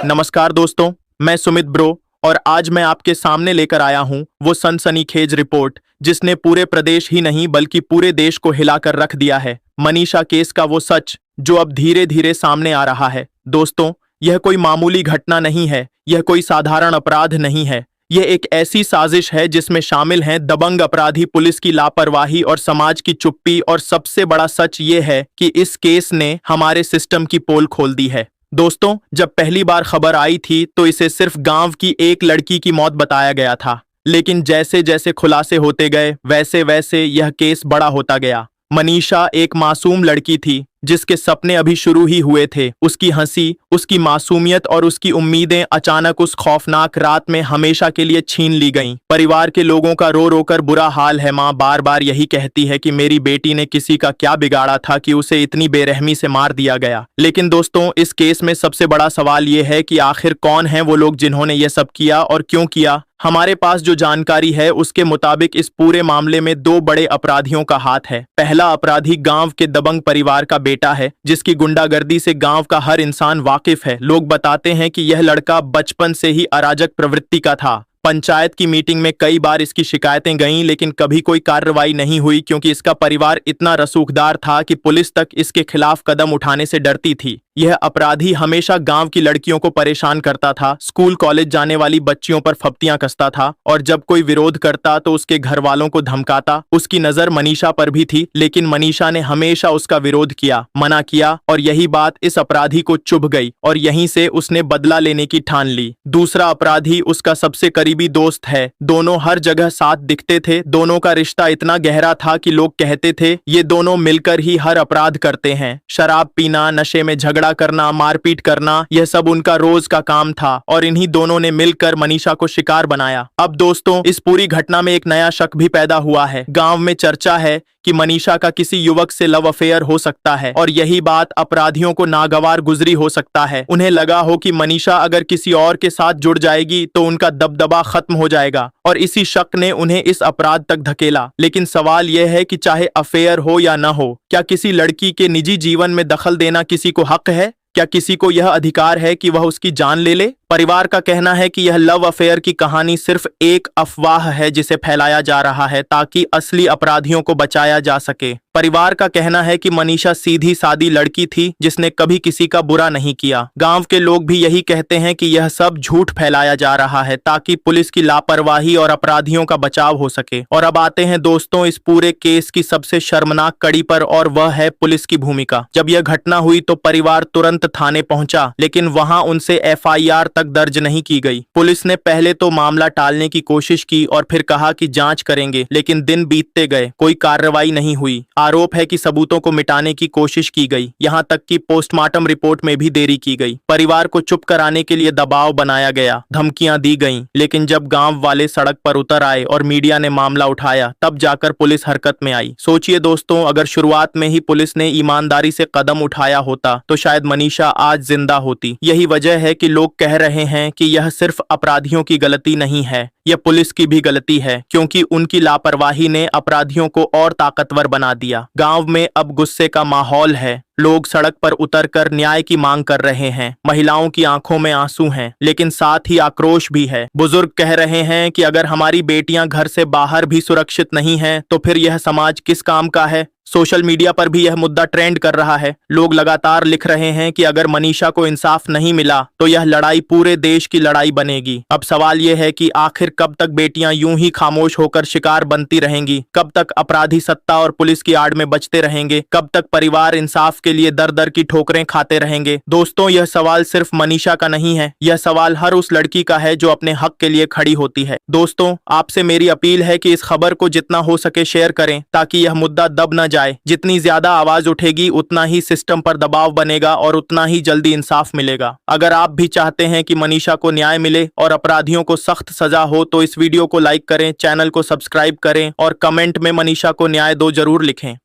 नमस्कार दोस्तों, मैं सुमित ब्रो और आज मैं आपके सामने लेकर आया हूं वो सनसनीखेज रिपोर्ट जिसने पूरे प्रदेश ही नहीं बल्कि पूरे देश को हिलाकर रख दिया है। मनीषा केस का वो सच जो अब धीरे धीरे सामने आ रहा है। दोस्तों, यह कोई मामूली घटना नहीं है, यह कोई साधारण अपराध नहीं है। यह एक ऐसी साजिश है जिसमें शामिल हैं दबंग अपराधी, पुलिस की लापरवाही और समाज की चुप्पी। और सबसे बड़ा सच ये है कि इस केस ने हमारे सिस्टम की पोल खोल दी है। दोस्तों, जब पहली बार खबर आई थी तो इसे सिर्फ गांव की एक लड़की की मौत बताया गया था, लेकिन जैसे जैसे खुलासे होते गए वैसे वैसे यह केस बड़ा होता गया। मनीषा एक मासूम लड़की थी जिसके सपने अभी शुरू ही हुए थे। उसकी हंसी, उसकी मासूमियत और उसकी उम्मीदें अचानक उस खौफनाक रात में हमेशा के लिए छीन ली गईं। परिवार के लोगों का रो रो कर बुरा हाल है। माँ बार बार यही कहती है कि मेरी बेटी ने किसी का क्या बिगाड़ा था कि उसे इतनी बेरहमी से मार दिया गया। लेकिन दोस्तों, इस केस में सबसे बड़ा सवाल ये है कि आखिर कौन है वो लोग जिन्होंने ये सब किया और क्यों किया। हमारे पास जो जानकारी है उसके मुताबिक इस पूरे मामले में दो बड़े अपराधियों का हाथ है। पहला अपराधी गांव के दबंग परिवार का बेटा है जिसकी गुंडागर्दी से गांव का हर इंसान वाकिफ है। लोग बताते हैं कि यह लड़का बचपन से ही अराजक प्रवृत्ति का था। पंचायत की मीटिंग में कई बार इसकी शिकायतें गईं, लेकिन कभी कोई कार्रवाई नहीं हुई क्योंकि इसका परिवार इतना रसूखदार था कि पुलिस तक इसके खिलाफ कदम उठाने से डरती थी। यह अपराधी हमेशा गांव की लड़कियों को परेशान करता था, स्कूल कॉलेज जाने वाली बच्चियों पर फप्तियां कसता था और जब कोई विरोध करता तो उसके घर वालों को धमकाता। उसकी नजर मनीषा पर भी थी, लेकिन मनीषा ने हमेशा उसका विरोध किया, मना किया और यही बात इस अपराधी को चुभ गई और यहीं से उसने बदला लेने की ठान ली। दूसरा अपराधी उसका सबसे करीबी दोस्त है। दोनों हर जगह साथ दिखते थे। दोनों का रिश्ता इतना गहरा था कि लोग कहते थे ये दोनों मिलकर ही हर अपराध करते हैं। शराब पीना, नशे में झगड़ा करना, मारपीट करना, यह सब उनका रोज का काम था और इन्हीं दोनों ने मिलकर मनीषा को शिकार बनाया। अब दोस्तों, इस पूरी घटना में एक नया शक भी पैदा हुआ है। गांव में चर्चा है कि मनीषा का किसी युवक से लव अफेयर हो सकता है और यही बात अपराधियों को नागवार गुजरी हो सकता है। उन्हें लगा हो कि मनीषा अगर किसी और के साथ जुड़ जाएगी तो उनका दबदबा खत्म हो जाएगा और इसी शक ने उन्हें इस अपराध तक धकेला। लेकिन सवाल यह है कि चाहे अफेयर हो या न हो, क्या किसी लड़की के निजी जीवन में दखल देना किसी को हक है? क्या किसी को यह अधिकार है कि वह उसकी जान ले ले? परिवार का कहना है कि यह लव अफेयर की कहानी सिर्फ एक अफवाह है जिसे फैलाया जा रहा है ताकि असली अपराधियों को बचाया जा सके। परिवार का कहना है कि मनीषा सीधी सादी लड़की थी जिसने कभी किसी का बुरा नहीं किया। गांव के लोग भी यही कहते हैं कि यह सब झूठ फैलाया जा रहा है ताकि पुलिस की लापरवाही और अपराधियों का बचाव हो सके। और अब आते हैं दोस्तों इस पूरे केस की सबसे शर्मनाक कड़ी पर, और वह है पुलिस की भूमिका। जब यह घटना हुई तो परिवार तुरंत थाने पहुंचा, लेकिन वहां उनसे FIR तक दर्ज नहीं की गई। पुलिस ने पहले तो मामला टालने की कोशिश की और फिर कहा कि जांच करेंगे, लेकिन दिन बीतते गए, कोई कार्रवाई नहीं हुई। आरोप है कि सबूतों को मिटाने की कोशिश की गई, यहां तक कि पोस्टमार्टम रिपोर्ट में भी देरी की गई। परिवार को चुप कराने के लिए दबाव बनाया गया, धमकियां दी गईं, लेकिन जब गांव वाले सड़क पर उतर आए और मीडिया ने मामला उठाया तब जाकर पुलिस हरकत में आई। सोचिए दोस्तों, अगर शुरुआत में ही पुलिस ने ईमानदारी से कदम उठाया होता तो शायद मनीषा आज जिंदा होती। यही वजह है कि लोग कह रहे हैं कि यह सिर्फ अपराधियों की गलती नहीं है, यह पुलिस की भी गलती है, क्योंकि उनकी लापरवाही ने अपराधियों को और ताकतवर बना दिया। गांव में अब गुस्से का माहौल है। लोग सड़क पर उतरकर न्याय की मांग कर रहे हैं। महिलाओं की आंखों में आंसू हैं, लेकिन साथ ही आक्रोश भी है। बुजुर्ग कह रहे हैं कि अगर हमारी बेटियां घर से बाहर भी सुरक्षित नहीं हैं, तो फिर यह समाज किस काम का है। सोशल मीडिया पर भी यह मुद्दा ट्रेंड कर रहा है। लोग लगातार लिख रहे हैं कि अगर मनीषा को इंसाफ नहीं मिला तो यह लड़ाई पूरे देश की लड़ाई बनेगी। अब सवाल यह है कि आखिर कब तक बेटियां यूं ही खामोश होकर शिकार बनती रहेंगी? कब तक अपराधी सत्ता और पुलिस की आड़ में बचते रहेंगे? कब तक परिवार इंसाफ के लिए दर दर की ठोकरें खाते रहेंगे? दोस्तों, यह सवाल सिर्फ मनीषा का नहीं है, यह सवाल हर उस लड़की का है जो अपने हक के लिए खड़ी होती है। दोस्तों, आपसे मेरी अपील है कि इस खबर को जितना हो सके शेयर करें ताकि यह मुद्दा दब न जाए। जितनी ज्यादा आवाज उठेगी उतना ही सिस्टम पर दबाव बनेगा और उतना ही जल्दी इंसाफ मिलेगा। अगर आप भी चाहते हैं कि मनीषा को न्याय मिले और अपराधियों को सख्त सजा हो तो इस वीडियो को लाइक करें, चैनल को सब्सक्राइब करें और कमेंट में मनीषा को न्याय दो जरूर लिखें।